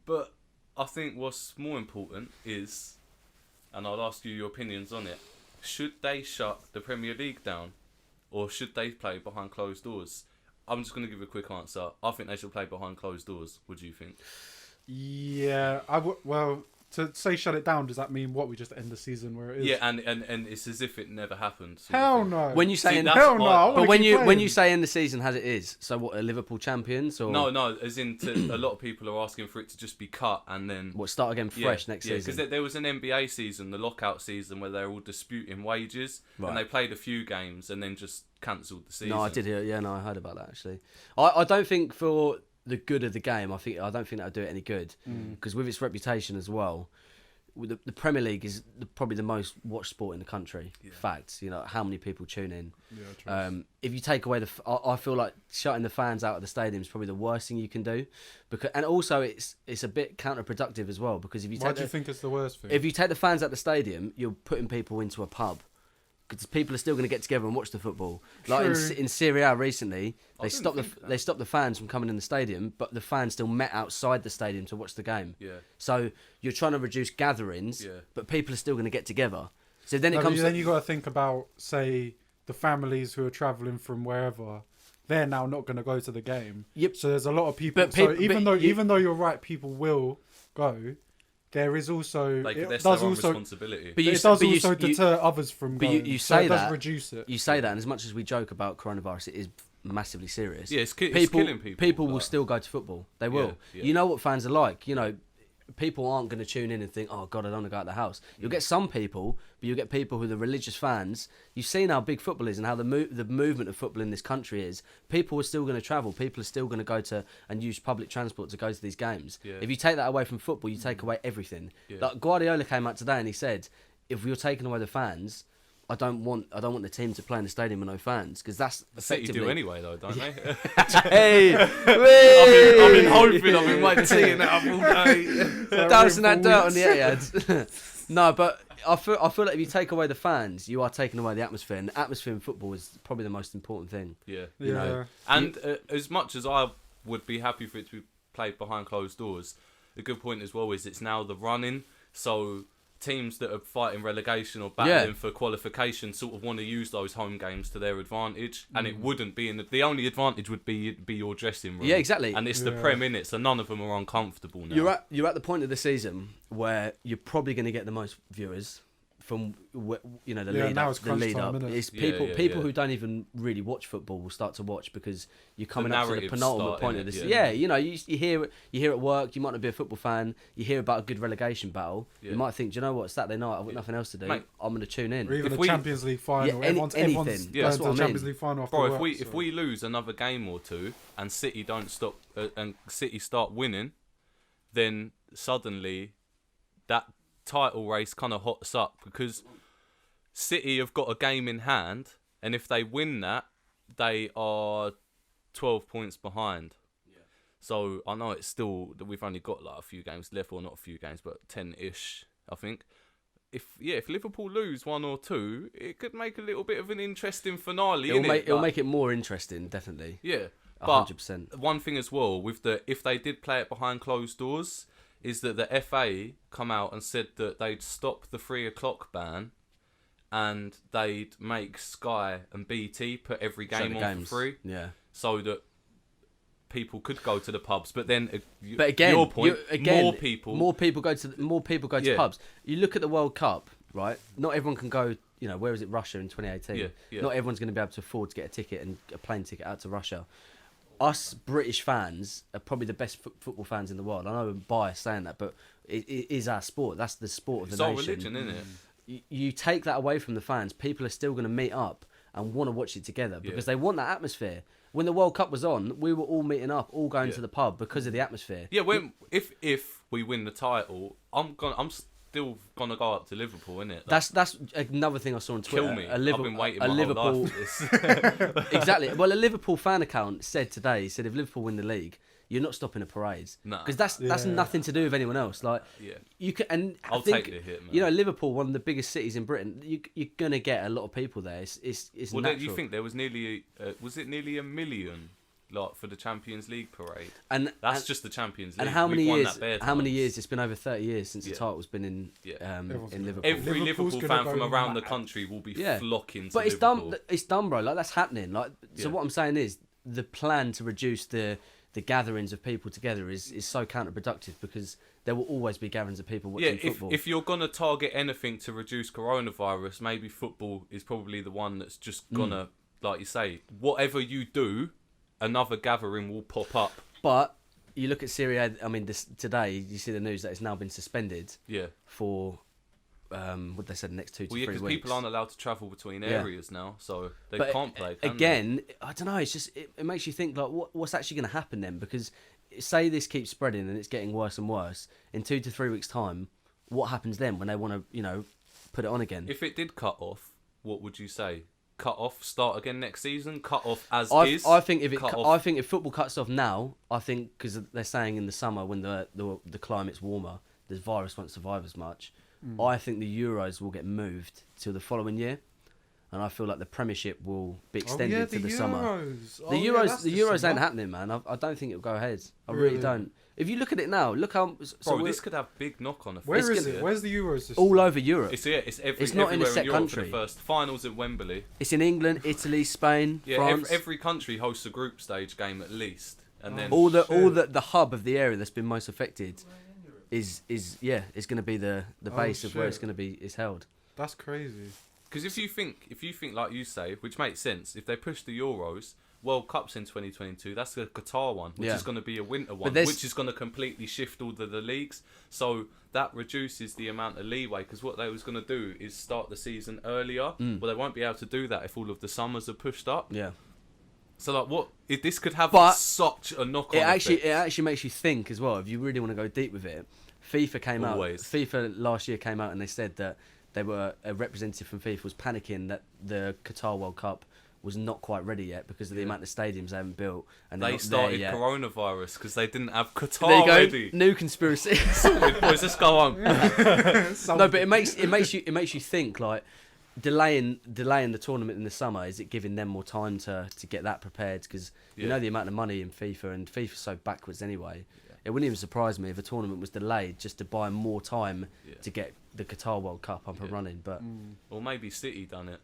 But I think what's more important is, and I'll ask you your opinions on it, should they shut the Premier League down or should they play behind closed doors? I'm just going to give a quick answer. I think they should play behind closed doors. What do you think? Yeah, well, to say shut it down, does that mean what, we just end the season where it is? Yeah, and it's as if it never happened. Hell no. When you say hell no. But when you say end the season as it is, so what, are Liverpool champions or no, as in a lot of people are asking for it to just be cut and then what, start again fresh next season? Because there was an NBA season, the lockout season, where they were all disputing wages, and they played a few games and then just cancelled the season. No, I did hear. Yeah, no, I heard about that actually. I don't think for the good of the game, I don't think that'll do it any good because with its reputation as well. The Premier League is probably the most watched sport in the country. Yeah. Facts, how many people tune in. Yeah, if you take away I feel like shutting the fans out of the stadium is probably the worst thing you can do, and also it's a bit counterproductive as well because if you why do you think it's the worst thing? If you take the fans out of the stadium, you're putting people into a pub. Because people are still going to get together and watch the football. Like in Serie A recently, they stopped the fans from coming in the stadium, but the fans still met outside the stadium to watch the game. Yeah. So you're trying to reduce gatherings, but people are still going to get together. So then then you got to think about, say, the families who are travelling from wherever. They're now not going to go to the game. Yep. So there's a lot of people. Even though you're right, people will go. There is also responsibility. But it does also deter others from going. But you say it that does reduce it. You say that, and as much as we joke about coronavirus, it is massively serious. Yeah, it's killing people. People will still go to football. They will. Yeah. You know what fans are like. People aren't going to tune in and think, "Oh God, I don't want to go out the house." You'll get some people, but you'll get people who are the religious fans. You've seen how big football is and how the movement of football in this country is. People are still going to travel. People are still going to go to and use public transport to go to these games. Yeah. If you take that away from football, you take away everything. Yeah. Like Guardiola came out today and he said, "If you're taking away the fans, I don't want the team to play in the stadium with no fans because that's effectively." City do anyway, though, don't they? Hey, I've been hoping, I've been waiting to see it up all day. Dancing that dirt on the Etihad. No, but I feel like if you take away the fans, you are taking away the atmosphere, and the atmosphere in football is probably the most important thing. Yeah, you know. And as much as I would be happy for it to be played behind closed doors, a good point as well is it's now the running, so teams that are fighting relegation or battling for qualification sort of want to use those home games to their advantage, and it wouldn't be the only advantage would be your dressing room. Yeah, exactly. And it's the Prem in it, so none of them are uncomfortable now. You're at the point of the season where you're probably going to get the most viewers from the lead up. It's people who don't even really watch football will start to watch because you're coming up to the penultimate point of this. Yeah, you hear at work. You might not be a football fan. You hear about a good relegation battle. Yeah. You might think, do you know what? Saturday night I've got nothing else to do. Mate, I'm going to tune in. Or even the Champions League final. Everyone's that's going what to the Champions League final after work. If we lose another game or two and City don't stop and City start winning, then suddenly that title race kind of hots up because City have got a game in hand, and if they win that, they are 12 points behind. Yeah. So I know it's still that we've only got like a few games left, or not a few games, but 10-ish, I think. If Liverpool lose one or two, it could make a little bit of an interesting finale. It'll make it more interesting, definitely. Yeah, 100%. One thing as well with if they did play it behind closed doors, is that the FA come out and said that they'd stop the 3 o'clock ban and they'd make Sky and BT put every game on for free. Yeah. So that people could go to the pubs. But then, your point, more people go to pubs. You look at the World Cup, right? Not everyone can go, where is it, Russia in 2018? Yeah. Not everyone's going to be able to afford to get a ticket and a plane ticket out to Russia. Us British fans are probably the best football fans in the world. I know I'm biased saying that, but it is our sport. That's the sport of the nation. It's our religion, isn't it? You take that away from the fans, people are still going to meet up and want to watch it together because they want that atmosphere. When the World Cup was on, we were all meeting up, all going to the pub because of the atmosphere. Yeah, if we win the title, I'm still gonna go up to Liverpool, innit? That's another thing I saw on Twitter. Kill me. I've been waiting my whole life for this. Exactly. Well, a Liverpool fan account said today, if Liverpool win the league, you're not stopping the parades. No. Because that's nothing to do with anyone else. Like, you can, and I'll take the hit, man. Liverpool, one of the biggest cities in Britain, you're gonna get a lot of people there. It's well, natural. You think there was nearly was it nearly 1 million like for the Champions League parade. And That's just the Champions League. and how many We've won years? that bare How many times. years? It's been over 30 years since the Yeah. title's been in Everyone's in gonna- Liverpool. Every Liverpool's Liverpool gonna fan from go around the mad. country will be Yeah. flocking to But it's Liverpool. done. It's done, bro. Like that's happening. Like so, Yeah. what I'm saying is the plan to reduce the gatherings of people together is so counterproductive because there will always be gatherings of people Yeah, watching football. if you're gonna target anything to reduce coronavirus, maybe football is probably the one that's just gonna, like you say, whatever you do, another gathering will pop up. But you look at Serie A. I mean, today you see the news that it's now been suspended Yeah. for what they said the next 2 to Well, yeah, 3 because weeks. people aren't allowed to travel between Yeah. areas now, so they But can't play. Can again. I don't know. It's just it makes you think like what's actually going to happen then? Because say this keeps spreading and it's getting worse and worse in 2 to 3 weeks' time. What happens then when they want to put it on again? If it did cut off, what would you say? Cut off, start again next season. Cut off as is. I think if cut I off. think if football cuts off now, I think because they're saying in the summer when the climate's warmer, the virus won't survive as much. I think the Euros will get moved to the following year, and I feel like the Premiership will be extended to the summer. The Euros ain't happening, man. I don't think it'll go ahead. I really Really? don't. If you look at it now, look how Bro, this could have big knock-on effects. Where is gonna- it? Where's the Euros this all year? over Europe. It's It's not in a everywhere set Europe for country. the first finals at Wembley. It's in England, Italy, Spain, Yeah, France. every country hosts a group stage game at least, and then all shit. the hub of the area that's been most affected is going to be the base of where it's shit. going to be is held. That's crazy. because if you think like you say, which makes sense, if they push the Euros, World Cup's in 2022. That's the Qatar one, which Yeah. is going to be a winter one, there's- which is going to completely shift all the leagues. So that reduces the amount of leeway. Because what they was going to do is start the season earlier, but they won't be able to do that if all of the summers are pushed up. Yeah. So like, this could have But such a knock-on It effect. actually makes you think as well. If you really want to go deep with it, FIFA came Always. out. FIFA last year came out and they said that they were a representative from FIFA was panicking that the Qatar World Cup was not quite ready yet because of the amount of stadiums they haven't built and they're They not started there yet. coronavirus because they didn't have Qatar There you go. ready. New conspiracy. Sorted, boys, let's go on. No, but it makes you think like delaying the tournament in the summer. Is it giving them more time to get that prepared? Because you Yeah. know the amount of money in FIFA and FIFA's so backwards anyway. It wouldn't even surprise me if a tournament was delayed just to buy more time to get the Qatar World Cup up and running. But Or maybe City done it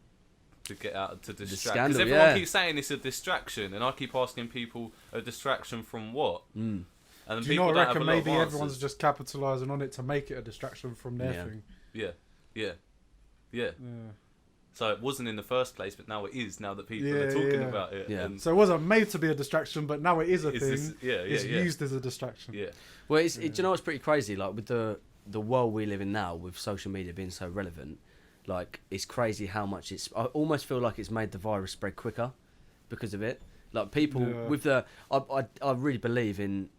to get out to distract. Because scandal, everyone yeah. keeps saying it's a distraction, and I keep asking people a distraction from what? And then Do you people not don't have reckon a lot of maybe everyone's answers. just capitalising on it to make it a distraction from their Yeah. thing? Yeah. Yeah. So it wasn't in the first place, but now it is. Now that people are Yeah, talking yeah. about it. Yeah. And So it wasn't made to be a distraction, but now it is a It's thing. this- yeah, it's yeah. used as a distraction. yeah. well, do you know what's pretty crazy? Like with the world we live in now, with social media being so relevant, like it's crazy how much it's. I almost feel like it's made the virus spread quicker because of it. Like people Yeah. with I really believe in.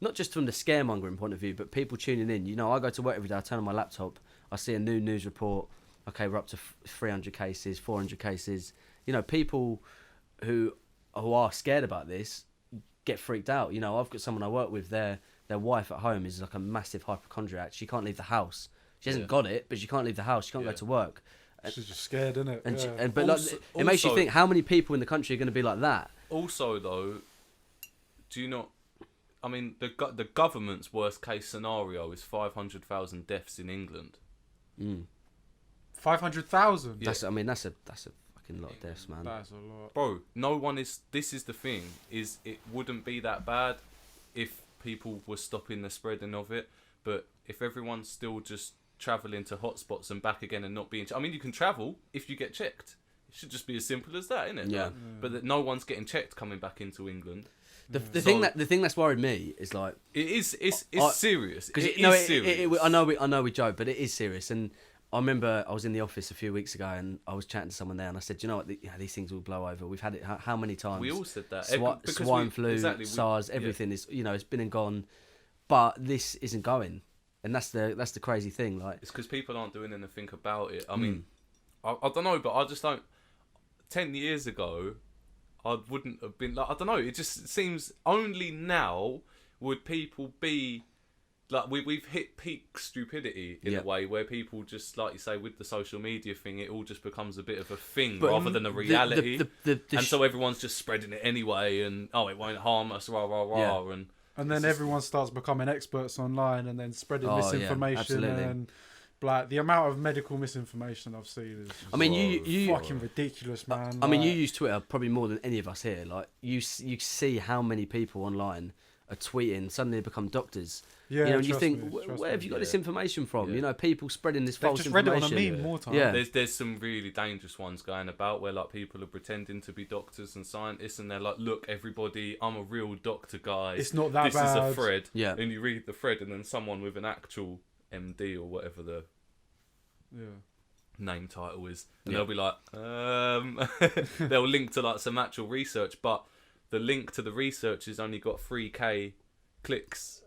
Not just from the scaremongering point of view, but people tuning in. You know, I go to work every day. I turn on my laptop. I see a new news report. Okay, we're up to 300 cases, 400 cases. You know, people who are scared about this get freaked out. You know, I've got someone I work with. Their wife at home is like a massive hypochondriac. She can't leave the house. She hasn't got it, but she can't leave the house. She can't go to work. She's just scared, innit? And Yeah. but like, it makes you also- think how many people in the country are going to be like that. Also, though, do you not? I mean, the government's worst case scenario is 500,000 deaths in England. 500,000. Yeah. That's a fucking lot of deaths, man. That's a lot. Bro, no one is. This is the thing. Is it wouldn't be that bad if people were stopping the spreading of it. But if everyone's still just traveling to hotspots and back again and not being. I mean, you can travel if you get checked. It should just be as simple as that, innit? Yeah. But that no one's getting checked coming back into England. The So- thing that's worried me is like It's I- serious. because It no, is serious. I know we joke, but it is serious. And I remember I was in the office a few weeks ago, and I was chatting to someone there, and I said, "You know what? These things will blow over. We've had it how many times? We all said that. Because Swine flu, exactly, SARS, everything is it's been and gone, but this isn't going, and that's the crazy thing. Like It's because people aren't doing anything about it. Hmm. I mean, I don't know, but I just don't. 10 years ago, I wouldn't have been like, I don't know. It just seems only now would people be like we've hit peak stupidity in Yeah. a way where people just, like you say, with the social media thing, it all just becomes a bit of a thing But rather than a reality. The And so everyone's just spreading it anyway, and it won't harm us, rah rah rah, Yeah. And then everyone starts becoming experts online and then spreading Oh, yeah, misinformation absolutely. and like the amount of medical misinformation I've seen is just I mean, you fucking ridiculous, man. I mean, you Like, use Twitter probably more than any of us here. Like you see how many people online are tweeting, suddenly become doctors. yeah, You know, and you trust think, me, trust where me. have you got this Yeah. information from? Yeah. You know, people spreading this They've false just read it on a information. meme more time. Yeah. There's some really dangerous ones going about where like people are pretending to be doctors and scientists, and they're like, look, everybody, I'm a real doctor, guys. It's not that this bad. is a thread. Yeah. And you read the thread, and then someone with an actual MD or whatever the Yeah. name title is, and Yeah. they'll be like, they'll link to like some actual research, but the link to the research has only got 3k clicks.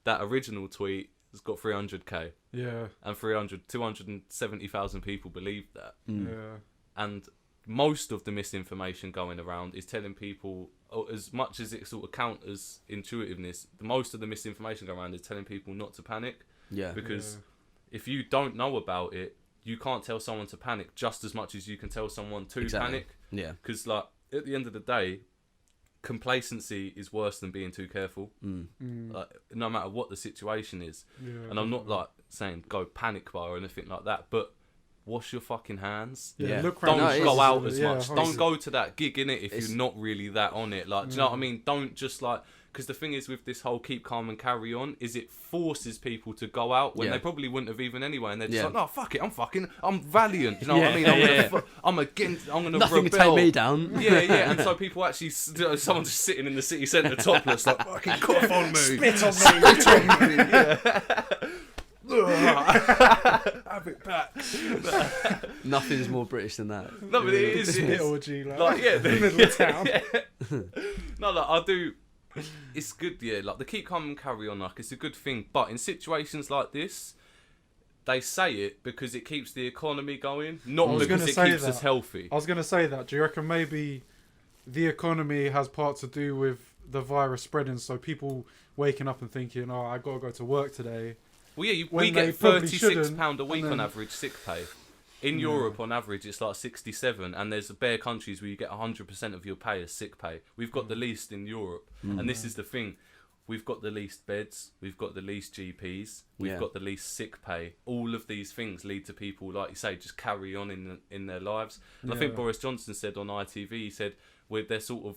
That original tweet has got 300k, Yeah. and 270,000 people believe that. Mm. Yeah. And most of the misinformation going around is telling people, as much as it sort of counters intuitiveness, most of the misinformation going around is telling people not to panic, Yeah. because Yeah. if you don't know about it, you can't tell someone to panic just as much as you can tell someone to Exactly. panic. Yeah. Because like at the end of the day, complacency is worse than being too careful. Mm. Like, no matter what the situation is. Yeah, And I'm not like saying go panic buy or anything like that, but wash your fucking hands. Yeah. Look Don't round the go places out with as it, yeah, much. 100%. Don't go to that gig in it if It's- you're not really that on it. Like, do you know what I mean? Don't just like, because the thing is with this whole keep calm and carry on is it forces people to go out when Yeah. they probably wouldn't have even anyway, and they're just Yeah. like, no, fuck it, I'm valiant. Do you know what I Yeah, mean? yeah. I'm against. I'm gonna Nothing rebel. can take me down. Yeah, yeah, and so people actually, someone's just sitting in the city centre topless, like fucking cough on me, Spit on me. spit on me. Have it back. Nothing's more British than that. No, but it is. Spit orgy, Like, yeah, in the middle of town. No, like I do. It's good, yeah. Like the keep calm and carry on, like it's a good thing. But in situations like this, they say it because it keeps the economy going, not I was because gonna it say keeps us that. healthy. I was going to say that. Do you reckon maybe the economy has part to do with the virus spreading? So people waking up and thinking, "Oh, I got to go to work today." Well, yeah, we when they get probably £36 shouldn't, a week and on then- average sick pay. In Europe, on average, it's like 67, and there's bare countries where you get 100% of your pay as sick pay. We've got the least in Europe, and this is the thing. We've got the least beds, we've got the least GPs, we've Yeah. got the least sick pay. All of these things lead to people, like you say, just carry on in their lives. And I think Yeah. Boris Johnson said on ITV, he said, they're sort of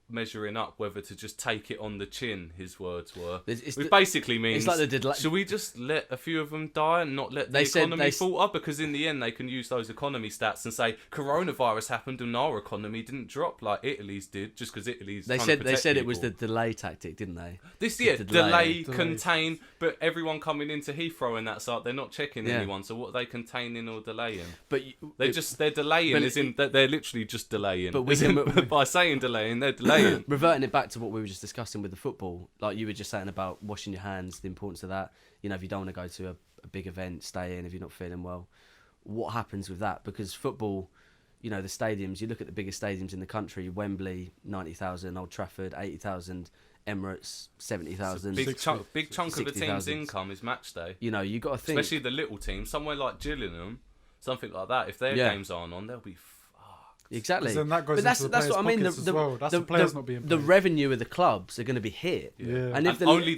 measuring up whether to just take it on the chin, his words were. It's Which the- basically means, like the should we just let a few of them die and not let the They said- economy they- falter? Because in the end, they can use those economy stats and say coronavirus happened and our economy didn't drop like Italy's did, just because Italy's. They trying said to they protect said it was the people. delay tactic, didn't they? This the year delay, Delay. contain, but everyone coming into Heathrow and that site, they're not checking Yeah. anyone. So what are they containing or delaying? But They're delaying, but as in that they're literally just delaying. But we As in, can- by saying delaying, they're delaying. reverting it back to what we were just discussing with the football, like you were just saying about washing your hands, the importance of that. You know, if you don't want to go to a big event, stay in if you're not feeling well. What happens with that? Because football, you know, the stadiums, you look at the biggest stadiums in the country, Wembley, 90,000, Old Trafford, 80,000, Emirates, 70,000. Big chunk of the team's 60,000. income is match day. You know, you got to think. Especially the little teams, somewhere like Gillingham, something like that. If their Yeah. games aren't on, they'll be fucked. Exactly. 'Cause then that goes But that's into the that's what I mean. players' pockets as well. That's the players not being the paid. revenue of the clubs are going to be hit. Yeah. And if And only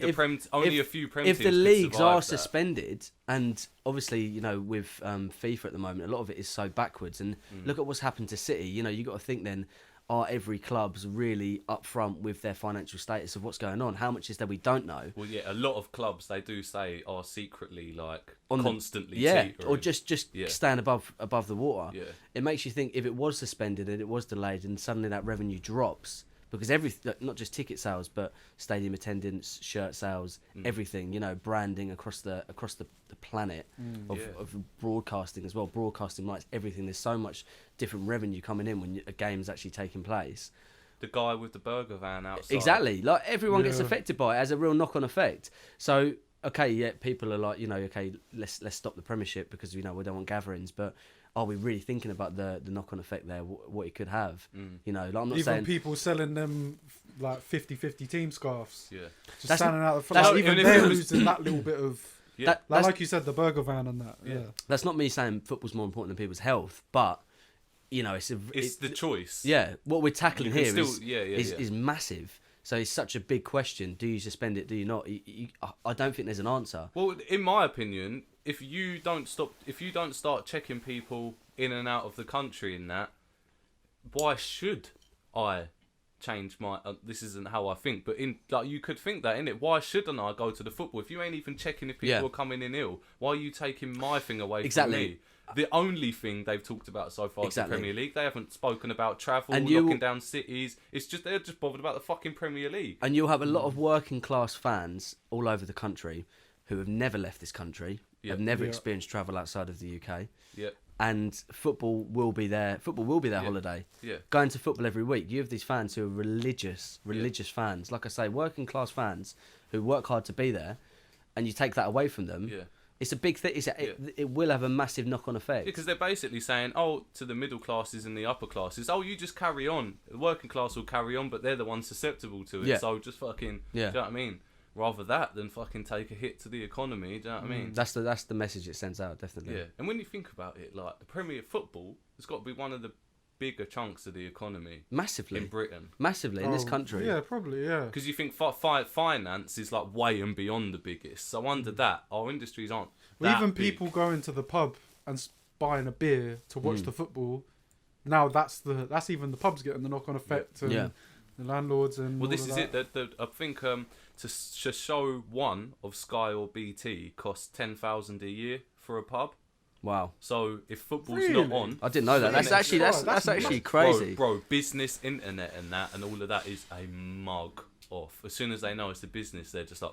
a few Prem if teams the could leagues survive are that. suspended, and obviously you know with FIFA at the moment, a lot of it is so backwards. And look at what's happened to City. You know, you got to think then. Are every club's really upfront with their financial status of what's going on? How much is there we don't know? Well, yeah, a lot of clubs they do say are secretly like On the- constantly Yeah, teetering. or just Yeah. stand above the water. Yeah. It makes you think if it was suspended and it was delayed and suddenly that revenue drops because not just ticket sales but stadium attendance, shirt sales, everything, you know, branding across the planet of broadcasting as well, broadcasting rights, everything. There's so much different revenue coming in when a game's actually taking place. The guy with the burger van outside. Exactly. Like everyone gets Yeah. affected by it as a real knock-on effect. So okay, yeah, people are like, you know, okay, let's stop the Premiership because you know we don't want gatherings. But are we really thinking about the knock-on effect there, what it could have? You know, like, I'm not Even saying people selling them like 50-50 team scarves. Yeah. Just That's standing out the that's- front. Like, even even if they're it was- losing that little bit of... Yeah. Like you said, the burger van and that. Yeah. Yeah. that's not me saying football's more important than people's health, but you know, it's the choice. Yeah, what we're tackling You can here still- is massive. So it's such a big question. Do you suspend it? Do you not? I don't think there's an answer. Well, in my opinion, if you don't start checking people in and out of the country in that, why should I change my? This isn't how I think, but you could think that, innit? Why shouldn't I go to the football if you ain't even checking if people are coming in ill? Why are you taking my thing away from me? The only thing they've talked about so far is the Premier League. They haven't spoken about travel, And locking down cities. It's just they're just bothered about the fucking Premier League. And you'll have a lot of working class fans all over the country who have never left this country, have never experienced travel outside of the UK. Yeah. And football will be their holiday. Yeah. Going to football every week. You have these fans who are religious fans. Like I say, working class fans who work hard to be there, and you take that away from them. Yeah. It's a big thing. It will have a massive knock-on effect. Because they're basically saying, to the middle classes and the upper classes, you just carry on. The working class will carry on, but they're the ones susceptible to it. Yeah. So just fucking, do you know what I mean? Rather that than fucking take a hit to the economy, do you know what I mean? That's the message it sends out, definitely. Yeah, and when you think about it, like, the Premier Football has got to be one of the bigger chunks of the economy. Massively. In Britain. Massively, in this country. Yeah, probably, yeah. Because you think finance is, like, way and beyond the biggest. So under that, our industries aren't that Even big. people going to the pub and buying a beer to watch the football, now that's even the pubs getting the knock-on effect and the landlords and well, all this of is that. it. I think to show one of Sky or BT costs 10,000 a year for a pub. Wow. So if football's Really? not on, I didn't know that. That's actually that's actually crazy. bro. Business, internet, and that, and all of that is a mug off. As soon as they know it's a business, they're just like,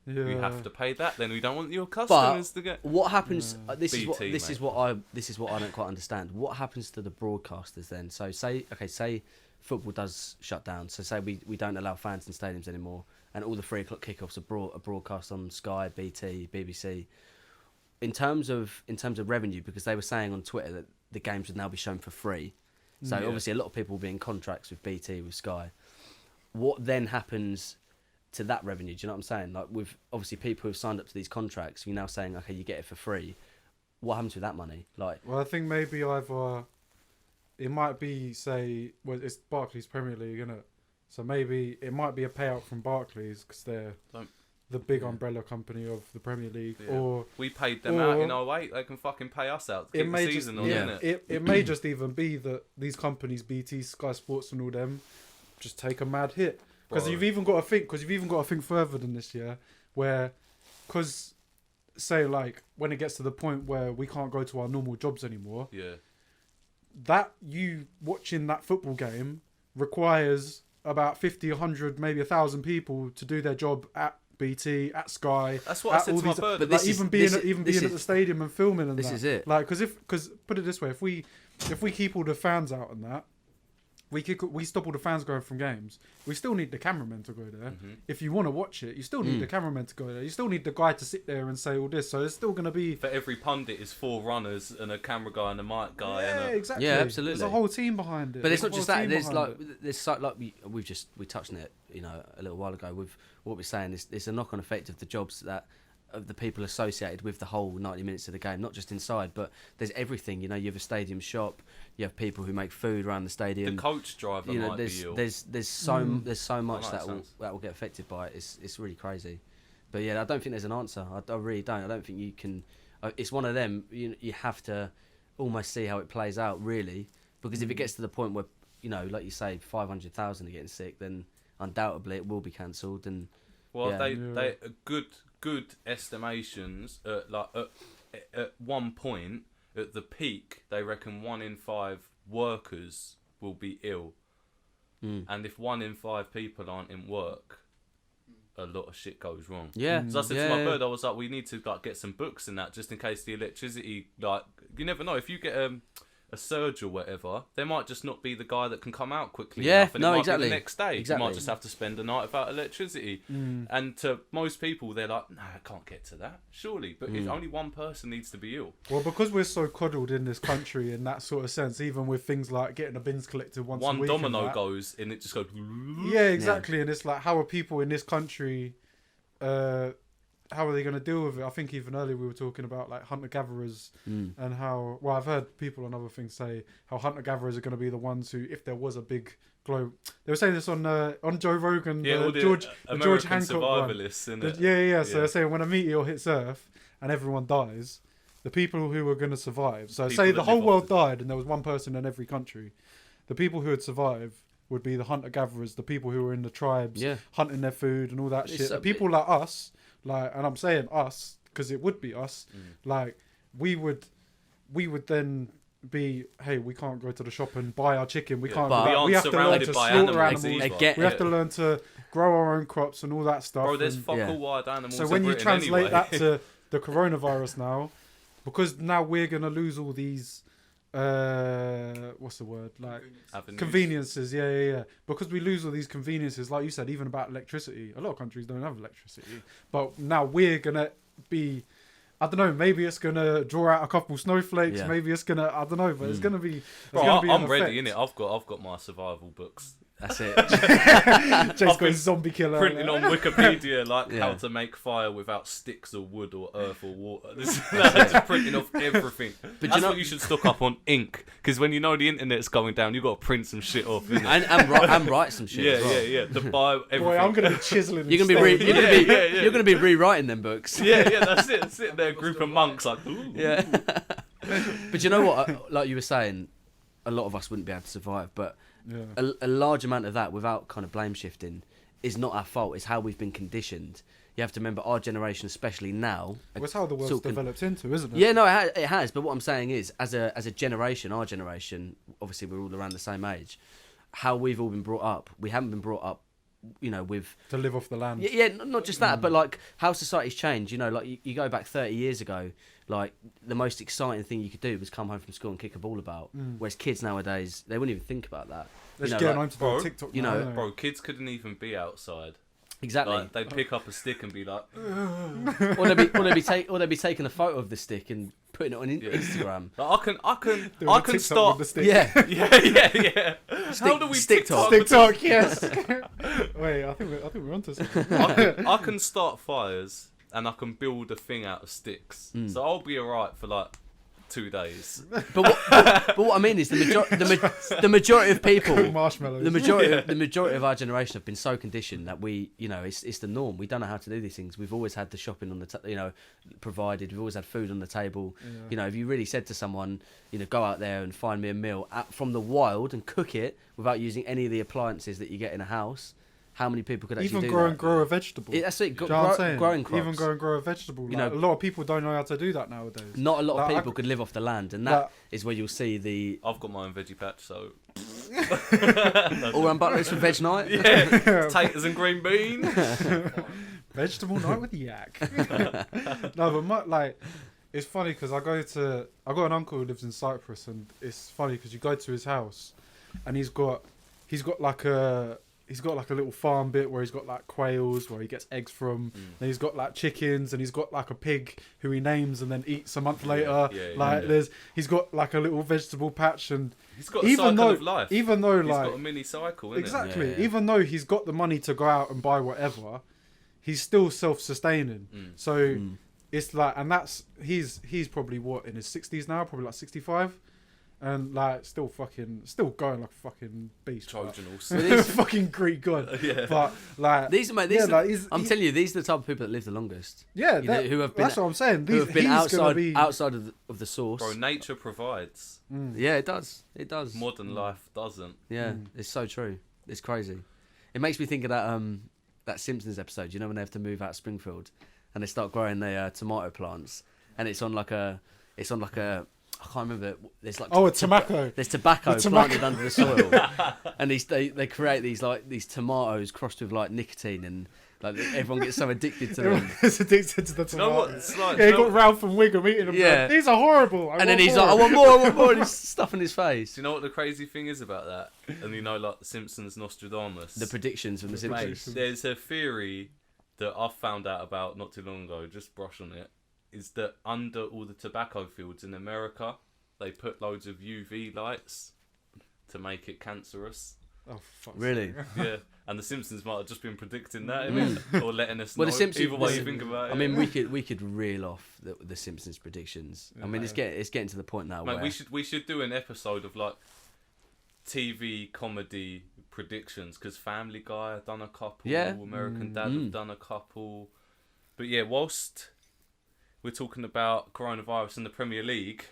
Yeah. we have to pay that. Then we don't want your customers to get. What happens? This is BT, what I don't quite understand. What happens to the broadcasters then? So say football does shut down. So say we don't allow fans in stadiums anymore, and all the 3 o'clock kickoffs are broadcast on Sky, BT, BBC. In terms of revenue, because they were saying on Twitter that the games would now be shown for free. So obviously a lot of people will be in contracts with BT, with Sky. What then happens to that revenue? Do you know what I'm saying? Like, with obviously people who've signed up to these contracts, you're now saying, okay, you get it for free. What happens with that money? Like, Well, I think maybe either it might be, say, well, it's Barclays Premier League, isn't it? So maybe it might be a payout from Barclays because they're the big umbrella company of the Premier League, or we paid them out in 08. They can fucking pay us out to keep the season on, innit? It may just even be that these companies, BT, Sky Sports, and all them, just take a mad hit. Because you've even got to think further than this year, where, because say like when it gets to the point where we can't go to our normal jobs anymore, that you watching that football game requires about 50, 100, maybe 1,000 people to do their job at BT, at Sky. That's what I said to my bird. But like, even being at the stadium and filming and this that. is it. Like, because put it this way, if we keep all the fans out and that, we stop all the fans going from games. We still need the cameraman to go there. Mm-hmm. If you want to watch it, you still need the cameraman to go there. You still need the guy to sit there and say all this. So there's still going to be... For every pundit is 4 runners and a camera guy and a mic guy. Yeah, exactly. Yeah, absolutely. There's a whole team behind it. But it's not just that. We touched on it, a little while ago with what we're saying. It's a knock-on effect of the jobs that of the people associated with the whole 90 minutes of the game, not just inside, but there's everything. You have a stadium shop. You have people who make food around the stadium. The coach driver might be ill. There's so much that will get affected by it. It's really crazy. But yeah, I don't think there's an answer. I really don't. I don't think you can. It's one of them. You have to almost see how it plays out, really, because if it gets to the point where like you say, 500,000 are getting sick, then undoubtedly it will be cancelled. And they good estimations at one point at the peak they reckon 1 in 5 workers will be ill, and if 1 in 5 people aren't in work, a lot of shit goes wrong. Yeah. So I said to my bird, I was like, we need to get some books and that just in case the electricity, you never know if you get a surge or whatever, there might just not be the guy that can come out quickly Yeah, enough, and no, it might exactly. be the next day. Exactly. You might just have to spend a night without electricity. And to most people, they're like, no, I can't get to that, surely. But if only one person needs to be ill. Well, because we're so coddled in this country in that sort of sense, even with things like getting the bins collected once a One week. and domino that. goes, and it just goes... Yeah, exactly. And it's like, how are people in this country, how are they going to deal with it? I think even earlier we were talking about like hunter-gatherers and how, well, I've heard people on other things say how hunter-gatherers are going to be the ones who, if there was a big globe, they were saying this on Joe Rogan, Yeah, all the the George American Hancock one. survivalists, innit? Yeah. So they're saying when a meteor hits Earth and everyone dies, the people who are going to survive, so People say that the whole live off world the- died and there was one person in every country, the people who would survive would be the hunter-gatherers, the people who were in the tribes, hunting their food and all that It's shit. so The people like us, like, and I'm saying us because it would be us, like we would then be, hey, we can't go to the shop and buy our chicken. We can't. but do we that. aren't We have to learn surrounded to by slaughter animals animals. either. I get We have it. to learn to grow our own crops and all that stuff. Bro, there's and- fuck Yeah. all wild animals so in when you Britain translate anyway. that to the coronavirus now, because now we're gonna lose all these, what's the word, like Avenues. conveniences. Yeah. Because we lose all these conveniences, like you said, even about electricity. A lot of countries don't have electricity, but now we're gonna be. I don't know. Maybe it's gonna draw out a couple snowflakes. Yeah. Maybe it's gonna. I don't know. But it's gonna be. It's Bro, gonna be I'm an ready, effect. innit? I've got my survival books. That's it. Jake's I've got been zombie killer. Printing on Wikipedia like Yeah. how to make fire without sticks or wood or earth or water. Just printing off everything. That's you know- what you should stock up on ink, because when you know the internet's going down, you got to print some shit off. Innit? and write some shit. yeah, as well. yeah. To buy everything. Boy, I'm gonna be chiseling. You're gonna be and you're gonna Yeah, be yeah, yeah. you're gonna be rewriting them books. yeah, that's it. Sitting there, a group of monks like, ooh. Yeah. But you know what? Like you were saying, a lot of us wouldn't be able to survive. But Yeah. a large amount of that, without kind of blame shifting, is not our fault. It's how we've been conditioned. You have to remember our generation, especially now. Well, it's how the world's sort of developed into, isn't it? Yeah, no, it has. But what I'm saying is, as a generation, our generation, obviously we're all around the same age. How we've all been brought up, we haven't been brought up, with To live off the land. yeah, not just that, but like how society's changed. Like you go back 30 years ago, like the most exciting thing you could do was come home from school and kick a ball about. Whereas kids nowadays, they wouldn't even think about that. Let's You know, get like- home to bro, do TikTok. you now, know, innit? Bro, kids couldn't even be outside. Exactly. Like, they'd pick up a stick and be like, or they'd be taking a photo of the stick and putting it on Instagram. like, I can Doing a can TikTok start. with the stick. Yeah. Yeah. How do we stick TikTok? TikTok, yes. Wait, I think we're onto something. I can start fires and I can build a thing out of sticks. So I'll be alright for like 2 days. But what I mean is the majority of people, Marshmallows. the majority of our generation have been so conditioned that we, it's the norm. We don't know how to do these things. We've always had the shopping on the, provided. We've always had food on the table. Yeah. If you really said to someone, go out there and find me a meal from the wild and cook it without using any of the appliances that you get in a house, how many people could actually Even do grow that? and grow a vegetable. That's it. Do you know what I'm saying? Growing crops. Even grow and grow a vegetable. You Like, know- a lot of people don't know how to do that nowadays. Not a lot of Like, people could live off the land, and that is where you'll see the I've got my own veggie patch, so all-round butlers for veg night. yeah, taters and green bean. Vegetable night with yak. No, but it's funny because I got an uncle who lives in Cyprus, and it's funny because you go to his house, and he's got like a little farm bit where he's got like quails where he gets eggs from. Then he's got like chickens, and he's got like a pig who he names and then eats a month later. He's got like a little vegetable patch, and He's got a cycle of life. even though He's like got a mini cycle, innit? exactly, Yeah, yeah. even though he's got the money to go out and buy whatever, he's still self-sustaining. So it's like, and that's he's probably what, in his 60s now, probably like 65. And like still going like a fucking beast. Trojan horse. Fucking Greek god. Yeah. But like I'm telling you, these are the type of people that live the longest. yeah, who have been that's what I'm saying. Who have been he's gonna be, outside of the source. Bro, nature provides. Yeah, it does. It does. Modern life doesn't. Yeah, it's so true. It's crazy. It makes me think of that Simpsons episode. You know when they have to move out of Springfield and they start growing their tomato plants, and it's on like a I can't remember. There's like a tobacco. There's tobacco The planted under the soil, and they create these tomatoes crossed with like nicotine, and Like everyone gets so addicted to them. Everyone's addicted to the Do you know what? tomatoes. It's like, Yeah, you do you got know- Ralph and Wiggum eating them. Yeah. These are horrible. And then he's like, I want more, and he's stuffing his face. do you know what the crazy thing is about that? And you know, like the Simpsons Nostradamus. The predictions from the Mate, Simpsons. there's a theory that I found out about not too long ago, just brush on it, is that under all the tobacco fields in America, they put loads of UV lights to make it cancerous. Oh, fuck. Really? Yeah, and the Simpsons might have just been predicting that, innit? Or letting us know. Well, the Simpsons. Either way you think about it. I mean, we could reel off the Simpsons predictions. I mean, it's getting to the point now Mate, where we should do an episode of like TV comedy predictions, because Family Guy have done a couple, Yeah. American Dad have done a couple. But yeah, whilst we're talking about coronavirus in the Premier League,